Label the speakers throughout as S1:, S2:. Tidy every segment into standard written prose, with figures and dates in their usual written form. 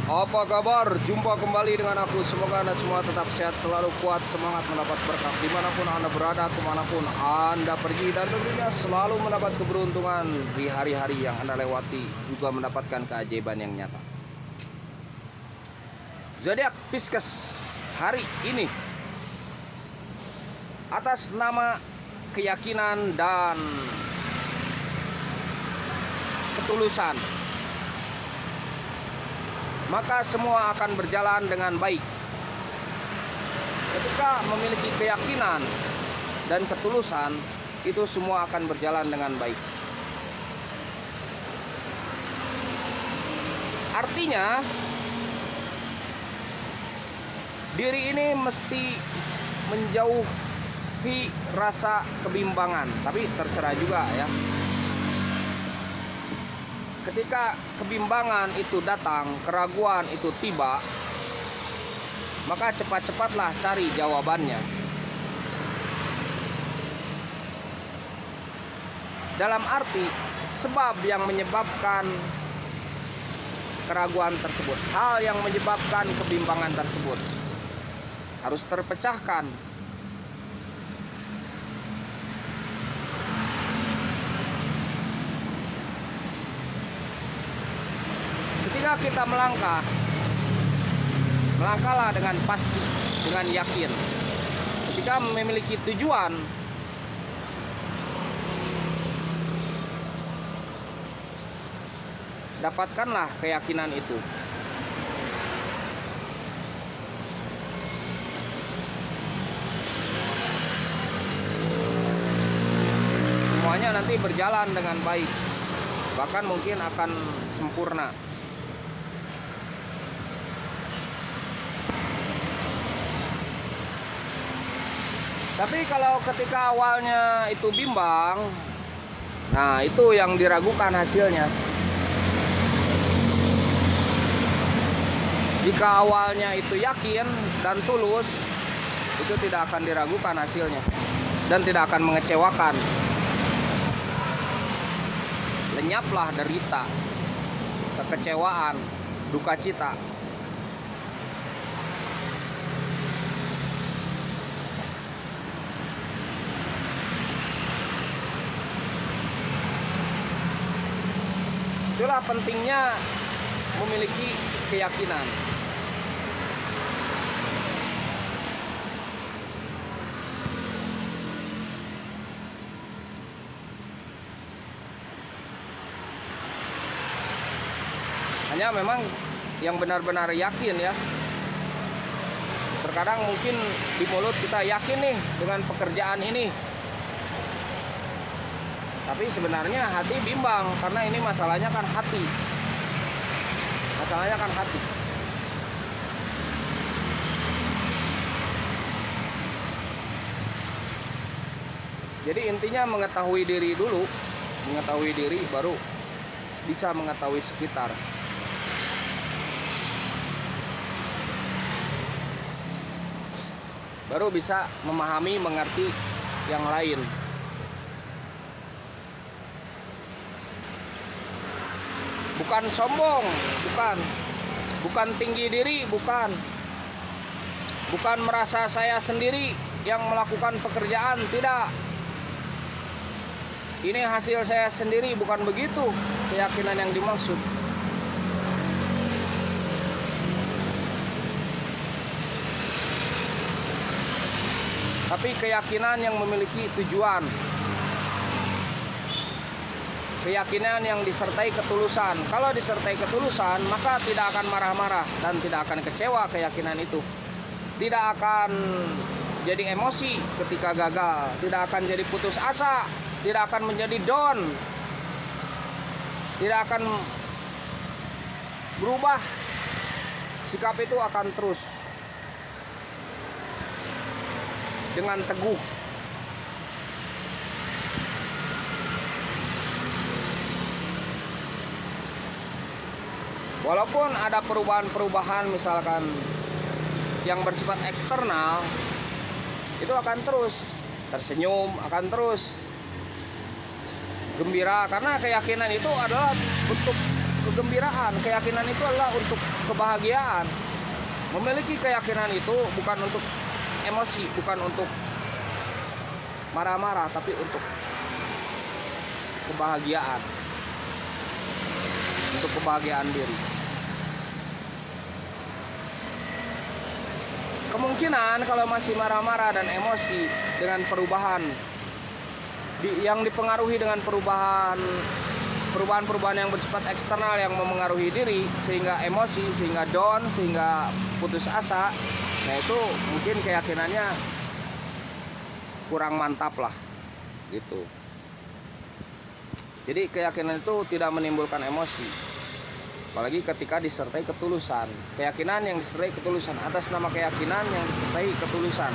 S1: Apa kabar? Jumpa kembali dengan aku. Semoga Anda semua tetap sehat, selalu kuat, semangat, mendapat berkah dimanapun Anda berada, kemanapun Anda pergi, dan tentunya selalu mendapat keberuntungan di hari-hari yang Anda lewati, juga mendapatkan keajaiban yang nyata. Zodiak Pisces hari ini atas nama keyakinan dan ketulusan, maka semua akan berjalan dengan baik. Ketika memiliki keyakinan dan ketulusan, itu semua akan berjalan dengan baik. Artinya, diri ini mesti menjauhi rasa kebimbangan, tapi terserah juga ya. Ketika kebimbangan itu datang, keraguan itu tiba, maka cepat-cepatlah cari jawabannya. Dalam arti, sebab yang menyebabkan keraguan tersebut, hal yang menyebabkan kebimbangan tersebut harus terpecahkan. Ketika kita melangkahlah dengan pasti, dengan yakin. Ketika memiliki tujuan, dapatkanlah keyakinan itu. Semuanya nanti berjalan dengan baik, bahkan mungkin akan sempurna. Tapi kalau ketika awalnya itu bimbang, nah itu yang diragukan hasilnya. Jika awalnya itu yakin dan tulus, itu tidak akan diragukan hasilnya dan tidak akan mengecewakan. Lenyaplah derita, kekecewaan, duka cita. Itulah pentingnya memiliki keyakinan. Hanya memang yang benar-benar yakin ya. Terkadang mungkin di mulut kita yakin nih dengan pekerjaan ini, tapi sebenarnya hati bimbang, karena ini masalahnya kan hati. Masalahnya kan hati. Jadi intinya mengetahui diri dulu. Mengetahui diri baru bisa mengetahui sekitar. Baru bisa memahami, mengerti yang lain. Bukan sombong, bukan tinggi diri, bukan merasa saya sendiri yang melakukan pekerjaan, tidak. Ini hasil saya sendiri, bukan begitu keyakinan yang dimaksud. Tapi keyakinan yang memiliki tujuan, keyakinan yang disertai ketulusan. Kalau disertai ketulusan, maka tidak akan marah-marah dan tidak akan kecewa keyakinan itu. Tidak akan jadi emosi ketika gagal, tidak akan jadi putus asa, tidak akan menjadi down, tidak akan berubah. Sikap itu akan terus dengan teguh. Walaupun ada perubahan-perubahan misalkan yang bersifat eksternal, itu akan terus tersenyum, akan terus gembira, karena keyakinan itu adalah bentuk kegembiraan. Keyakinan itu adalah untuk kebahagiaan. Memiliki keyakinan itu bukan untuk emosi, bukan untuk marah-marah, tapi untuk kebahagiaan, untuk kebahagiaan diri. Kemungkinan kalau masih marah-marah dan emosi dengan perubahan yang dipengaruhi dengan perubahan yang bersifat eksternal yang memengaruhi diri, sehingga emosi, sehingga down, sehingga putus asa, nah itu mungkin keyakinannya kurang mantap lah gitu. Jadi keyakinan itu tidak menimbulkan emosi, apalagi ketika disertai ketulusan. Keyakinan yang disertai ketulusan, atas nama keyakinan yang disertai ketulusan,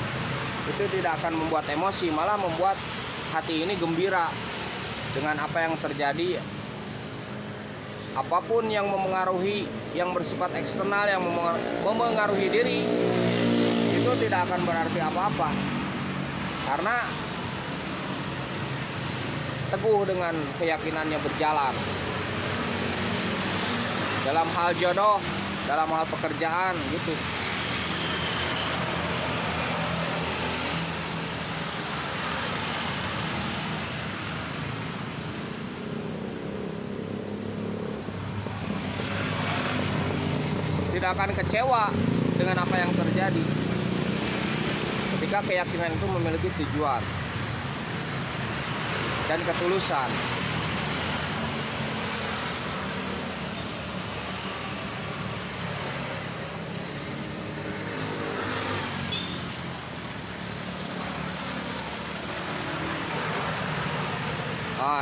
S1: itu tidak akan membuat emosi, malah membuat hati ini gembira dengan apa yang terjadi. Apapun yang memengaruhi, yang bersifat eksternal, yang memengaruhi diri, itu tidak akan berarti apa-apa, karena teguh dengan keyakinannya berjalan dalam hal jodoh, dalam hal pekerjaan gitu. Tidak akan kecewa dengan apa yang terjadi ketika keyakinan itu memiliki tujuan dan ketulusan.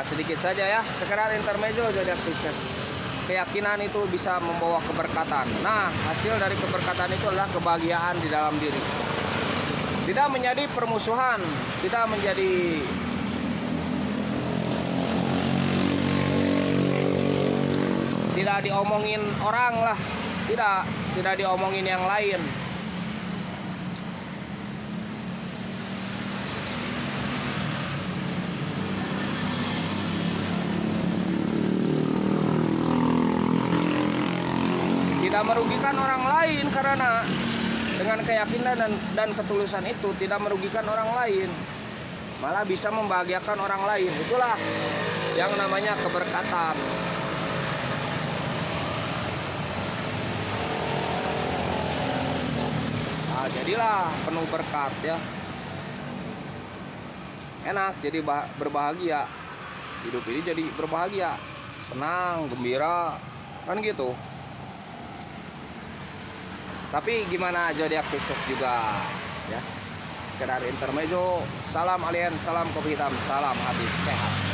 S1: Sedikit saja ya, sekedar intermezzo jadi aktivitas. Keyakinan itu bisa membawa keberkatan. Nah, hasil dari keberkatan itu adalah kebahagiaan di dalam diri. Tidak menjadi permusuhan, tidak menjadi tidak diomongin orang lah, tidak diomongin yang lain. Tidak merugikan orang lain, karena dengan keyakinan dan ketulusan itu tidak merugikan orang lain, malah bisa membahagiakan orang lain. Itulah yang namanya keberkatan. Nah, jadilah penuh berkat ya. Enak jadi berbahagia. Hidup ini jadi berbahagia, senang, gembira, kan gitu. Tapi gimana zodiak Pisces juga ya. Sekedar intermezzo. Salam alien, salam kopi hitam, salam hati sehat.